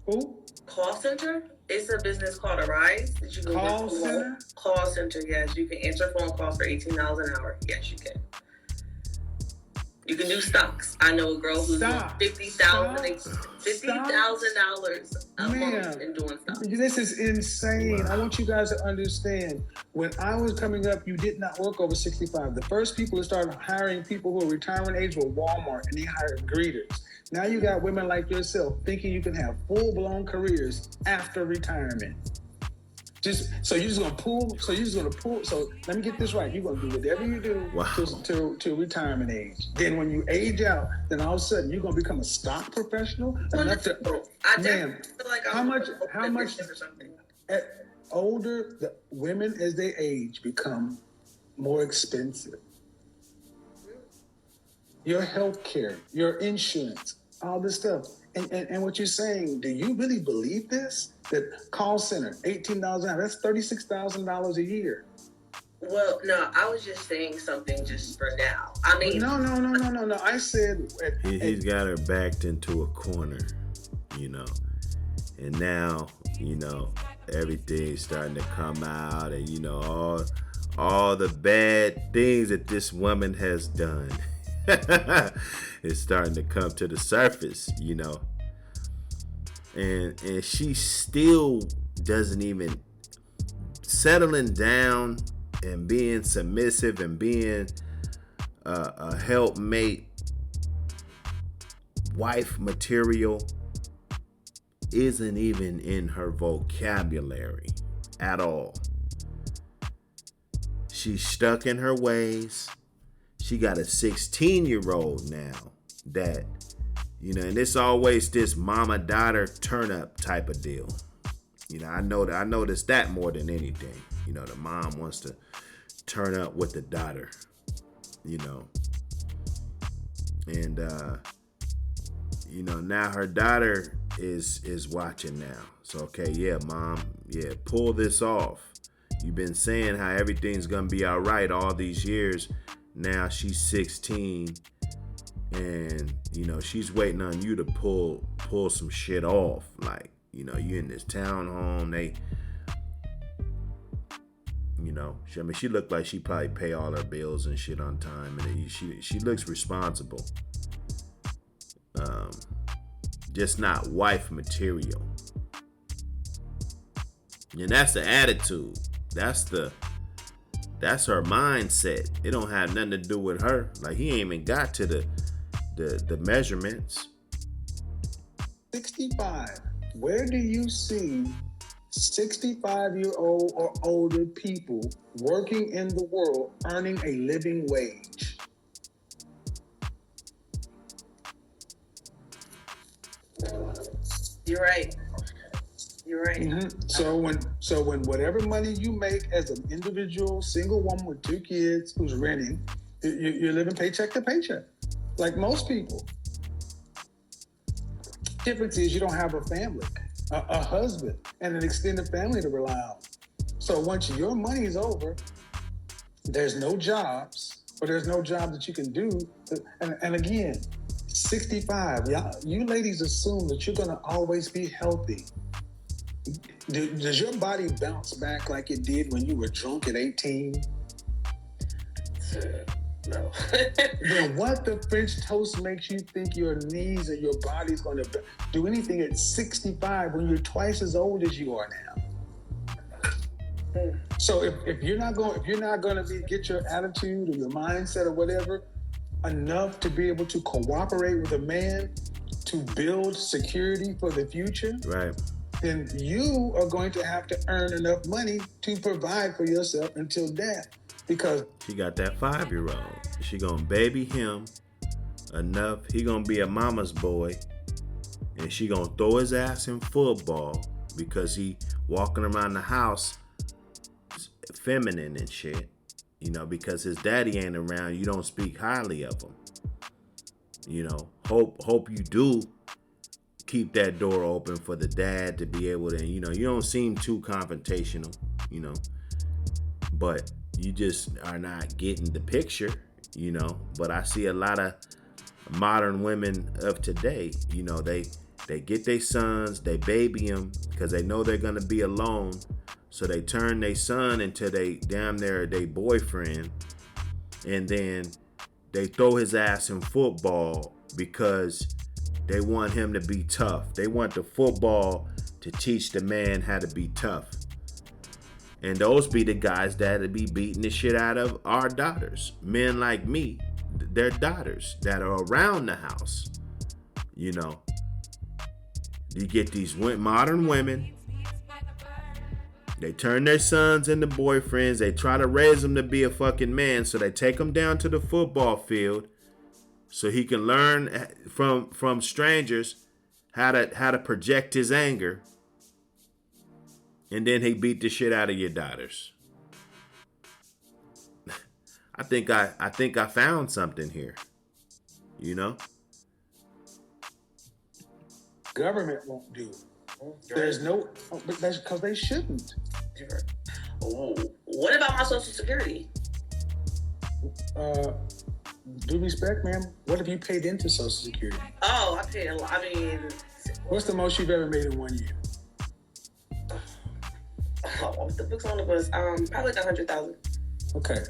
Who? Call center. It's a business called Arise that you can call center. Call center. Yes, you can answer phone calls for $18 an hour. Yes, you can. You can do stocks. I know a girl who's doing $50,000 a month and doing stocks. This is insane. Wow. I want you guys to understand. When I was coming up, you did not work over 65. The first people to start hiring people who are retirement age were Walmart, and they hired greeters. Now you got women like yourself thinking you can have full-blown careers after retirement. So you're just gonna pull. So let me get this right. You're gonna do whatever you do to retirement age. Then when you age out, then all of a sudden you're gonna become a stock professional. How much older the women as they age become more expensive. Your health care, your insurance, all this stuff. And what you're saying, do you really believe this? That call center, $18 an hour, that's $36,000 a year. Well, no, I was just saying something just for now. I mean... No. I said... He's got her backed into a corner, you know. And now, you know, everything's starting to come out and, you know, all the bad things that this woman has done. It's starting to come to the surface, you know. And she still doesn't even settling down and being submissive and being a helpmate, wife material isn't even in her vocabulary at all. She's stuck in her ways. she got a 16-year-old now that, you know, and it's always this mama-daughter turn-up type of deal. You know, I noticed that more than anything. You know, the mom wants to turn up with the daughter, you know. And, you know, now her daughter is watching now. So, okay, yeah, mom, yeah, pull this off. You've been saying how everything's going to be all right all these years. Now she's 16 and, you know, she's waiting on you to pull some shit off. Like, you know, you in this townhome, they, you know, she looked like she probably pay all her bills and shit on time, and she looks responsible. Just not wife material. And that's the attitude. That's her mindset. It don't have nothing to do with her. Like, he ain't even got to the measurements. 65. Where do you see 65-year-old or older people working in the world earning a living wage? You're right. Mm-hmm. So when whatever money you make as an individual single woman with 2 kids who's renting, you're living paycheck to paycheck, like most people. Difference is you don't have a family, a husband, and an extended family to rely on. So once your money is over, there's no jobs, or there's no job that you can do. And again, 65, you ladies assume that you're going to always be healthy. Does your body bounce back like it did when you were drunk at 18? No. Then what the French toast makes you think your knees and your body's going to do anything at 65 when you're twice as old as you are now? So if you're not going to get your attitude or your mindset or whatever enough to be able to cooperate with a man to build security for the future, Right. then you are going to have to earn enough money to provide for yourself until death. Because she got that 5-year-old. She gonna baby him enough. He gonna be a mama's boy, and she gonna throw his ass in football because he walking around the house feminine and shit. You know, because his daddy ain't around. You don't speak highly of him. You know, hope you do keep that door open for the dad to be able to. You know, you don't seem too confrontational. You know, but you just are not getting the picture, you know. But I see a lot of modern women of today, you know, they get their sons, they baby them because they know they're gonna be alone. So they turn their son into they boyfriend, and then they throw his ass in football because they want him to be tough. They want the football to teach the man how to be tough. And those be the guys that be beating the shit out of our daughters. Men like me, their daughters that are around the house. You know, you get these modern women. They turn their sons into boyfriends. They try to raise them to be a fucking man. So they take them down to the football field so he can learn from strangers how to project his anger. And then he beat the shit out of your daughters. I think I found something here. You know? government won't do it. There's no, but that's because they shouldn't. What about my Social Security? Due respect, ma'am, what have you paid into Social Security? Oh, I paid a lot. I mean, what's the most you've ever made in 1 year? The books on the books, probably like $100,000. Okay.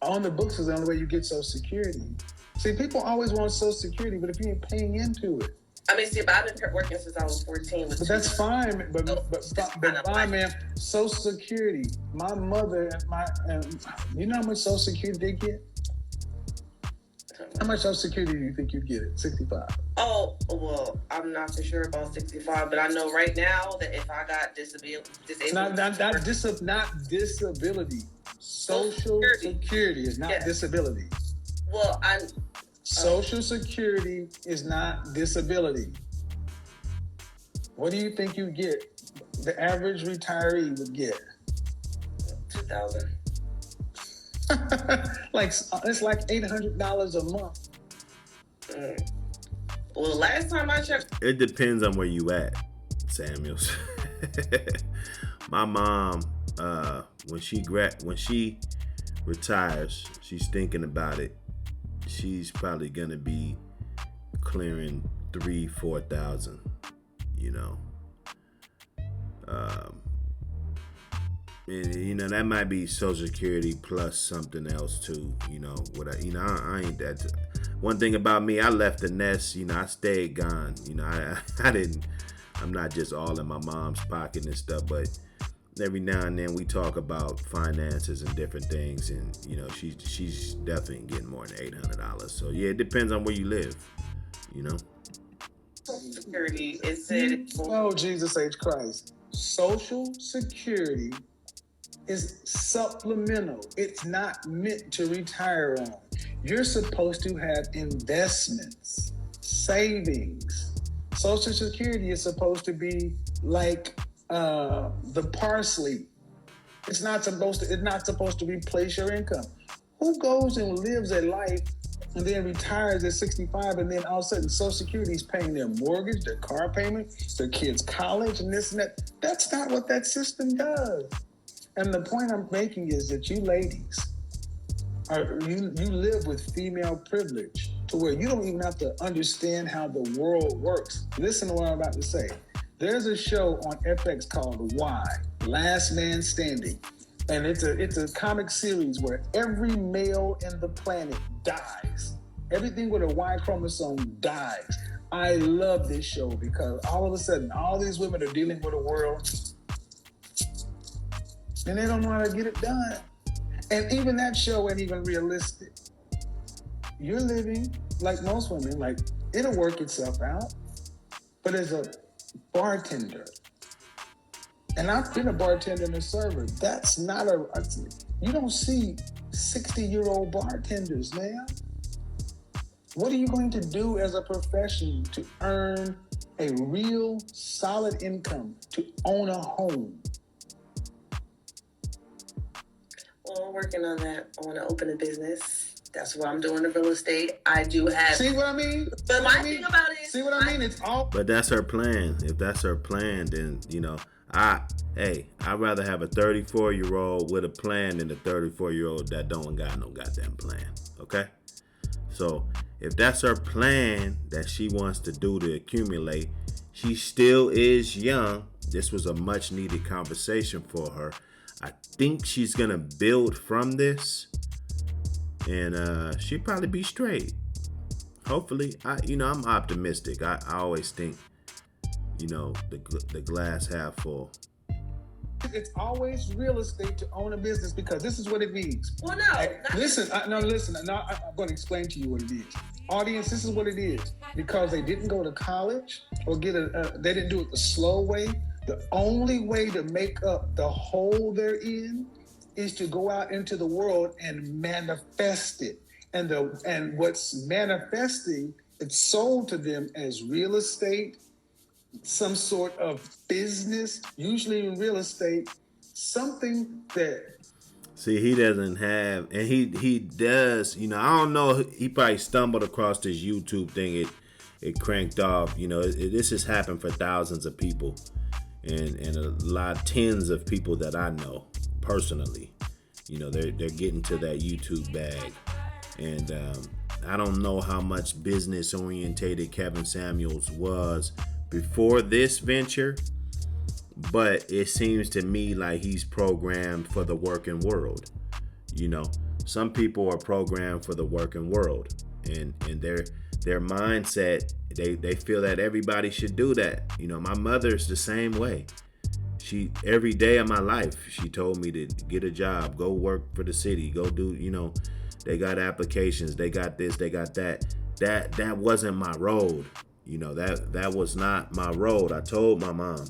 On the books is the only way you get Social Security. See, people always want Social Security, but if you ain't paying into it. I mean, see, but I've been working since I was 14. But that's fine. But fine, man. Social Security. My mother and you know how much Social Security they get? How much Social Security do you think you get at 65? Oh, well, I'm not for sure about 65, but I know right now that if I got disabled, not disability. Social Security is not disability. Well, Social Security is not disability. What do you think you get? The average retiree would get 2,000. like it's like $800 a month. Well, last time I checked, It depends on where you at, Samuels. My mom, when she retires, she's thinking about it. She's probably gonna be clearing 3,000-4,000. You know, and that might be Social Security plus something else too. I ain't that. One thing about me, I left the nest. I stayed gone. I didn't. I'm not just all in my mom's pocket and stuff, but every now and then we talk about finances and different things, and she's definitely getting more than $800. So yeah, it depends on where you live. Security, it said. Oh, Jesus H. Christ. Social Security is supplemental. It's not meant to retire on. You're supposed to have investments, savings. Social Security is supposed to be like the parsley. It's not supposed to replace your income. Who goes and lives a life and then retires at 65, and then all of a sudden Social Security is paying their mortgage, their car payment, their kids' college, and this and that? That's not what that system does. And the point I'm making is that you ladies, you live with female privilege to where you don't even have to understand how the world works. Listen to what I'm about to say. There's a show on FX called Y, Last Man Standing. And it's a comic series where every male in the planet dies. Everything with a Y chromosome dies. I love this show because all of a sudden, all these women are dealing with a world and they don't know how to get it done. And even that show ain't even realistic. You're living like most women, like it'll work itself out. But as a bartender, and I've been a bartender and a server, that's not you don't see 60-year-old bartenders, man. What are you going to do as a profession to earn a real solid income, to own a home? Well, I'm working on that. I want to open a business. That's what I'm doing in real estate. I do have. See what I mean? But my thing about it. See what I mean? It's all. But that's her plan. If that's her plan, then I'd rather have a 34-year-old with a plan than a 34-year-old that don't got no goddamn plan. Okay? So if that's her plan that she wants to do to accumulate, she still is young. This was a much needed conversation for her. I think she's gonna build from this, and she'll probably be straight. Hopefully, I'm optimistic. I always think, the glass half full. It's always real estate to own a business because this is what it means. Well, no. Listen. I'm going to explain to you what it is. Audience, this is what it is. Because they didn't go to college or they didn't do it the slow way. The only way to make up the hole they're in is to go out into the world and manifest it. And what's manifesting, it's sold to them as real estate, some sort of business, usually in real estate, something that. See, he doesn't have, and he does, I don't know, he probably stumbled across this YouTube thing, it cranked off, this has happened for thousands of people, and a lot, tens of people that I know personally, they're getting to that YouTube bag, and I don't know how much business orientated Kevin Samuels was before this venture, but it seems to me like he's programmed for the working world. Some people are programmed for the working world, and their mindset, they feel that everybody should do that. My mother's the same way. She, every day of my life, she told me to get a job, go work for the city, go do, they got applications, they got this, they got that. That wasn't my road. That was not my road. I told my mom,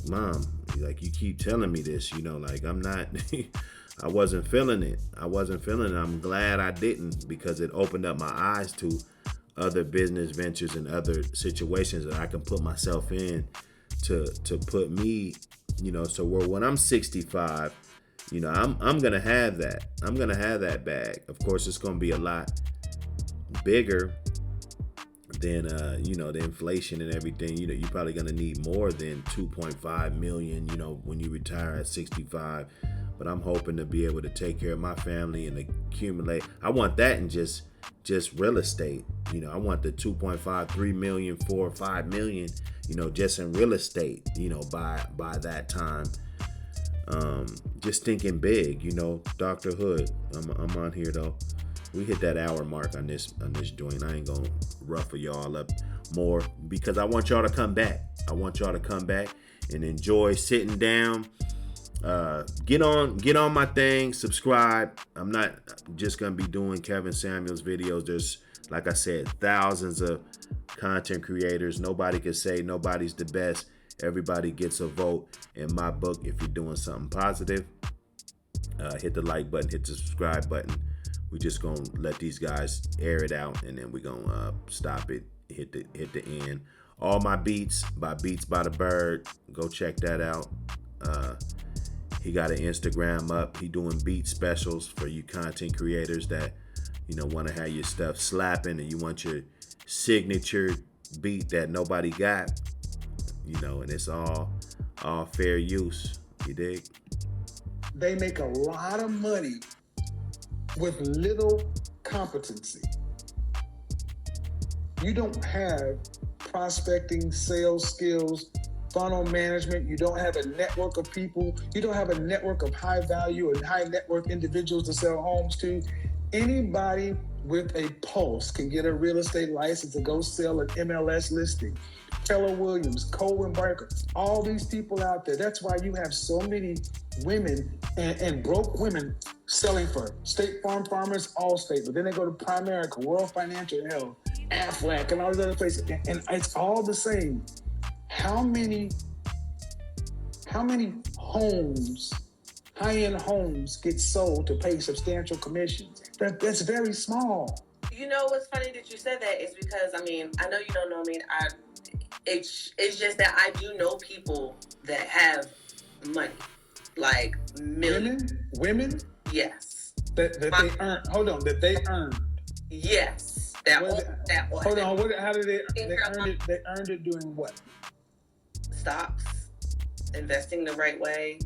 Mom, Like, you keep telling me this, like I'm not, I wasn't feeling it. I'm glad I didn't, because it opened up my eyes to other business ventures and other situations that I can put myself in to put me, so where when I'm 65, I'm gonna have that. I'm gonna have that bag. Of course, it's gonna be a lot bigger than the inflation and everything. You're probably gonna need more than 2.5 million, when you retire at 65. But I'm hoping to be able to take care of my family and accumulate. I want that in just real estate. I want the 2.5, 3 million, 4 or 5 million, just in real estate, by that time. Just thinking big, Dr. Hood. I'm on here though. We hit that hour mark on this joint. I ain't gonna ruffle y'all up more, because I want y'all to come back. I want y'all to come back and enjoy sitting down. Get on my thing, subscribe. I'm not just gonna be doing Kevin Samuels videos. There's, like I said, thousands of content creators. Nobody can say nobody's the best. Everybody gets a vote in my book. If you're doing something positive, hit the like button, hit the subscribe button. We just gonna let these guys air it out, and then we gonna stop it. Hit the end. All my beats by Beats by the Bird. Go check that out. He got an Instagram up. He doing beat specials for you content creators that want to have your stuff slapping, and you want your signature beat that nobody got. And it's all fair use. You dig? They make a lot of money with little competency. You don't have prospecting, sales skills, funnel management. You don't have a network of people. You don't have a network of high value and high net worth individuals to sell homes to. Anybody with a pulse can get a real estate license to go sell an MLS listing. Keller Williams, Cohen Barker, all these people out there. That's why you have so many women and broke women selling for State Farm Farmers, Allstate, but then they go to Primerica, World Financial Health, Aflac, and all these other places, and it's all the same. How many homes, high-end homes, get sold to pay substantial commissions? That's very small. What's funny that you said that is because, I know you don't know me. It's just that I do know people that have money, like millions. Women? Yes. That they earn. Hold on, that they earned. Yes. Hold on. How did they earned it? They earned it doing what? Stocks, investing the right way,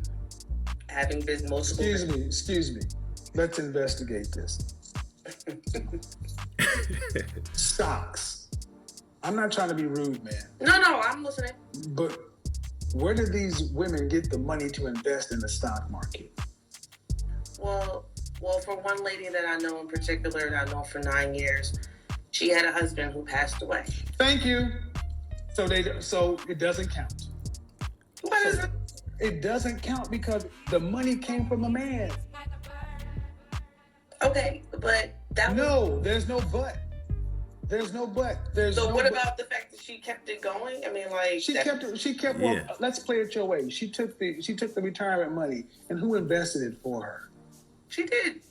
having business. Excuse me. Let's investigate this. Stocks. I'm not trying to be rude, man. No, I'm listening. But where do these women get the money to invest in the stock market? Well, for one lady that I know in particular, that I know for 9 years, she had a husband who passed away. Thank you. So it doesn't count. What is it? It doesn't count because the money came from a man. Okay, but that No, there's no but. So what about the fact that she kept it going? She kept. Well, let's play it your way. She took the retirement money, and who invested it for her? She did.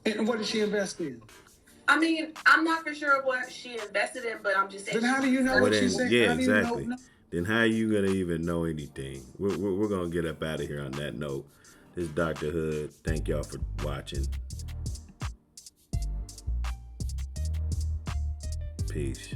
And what did she invest in? I'm not for sure what she invested in, but I'm just saying. Then how do you know what she said? Yeah, exactly. Then how are you gonna even know anything? We're gonna get up out of here on that note. This is Dr. Hood. Thank y'all for watching. Peace.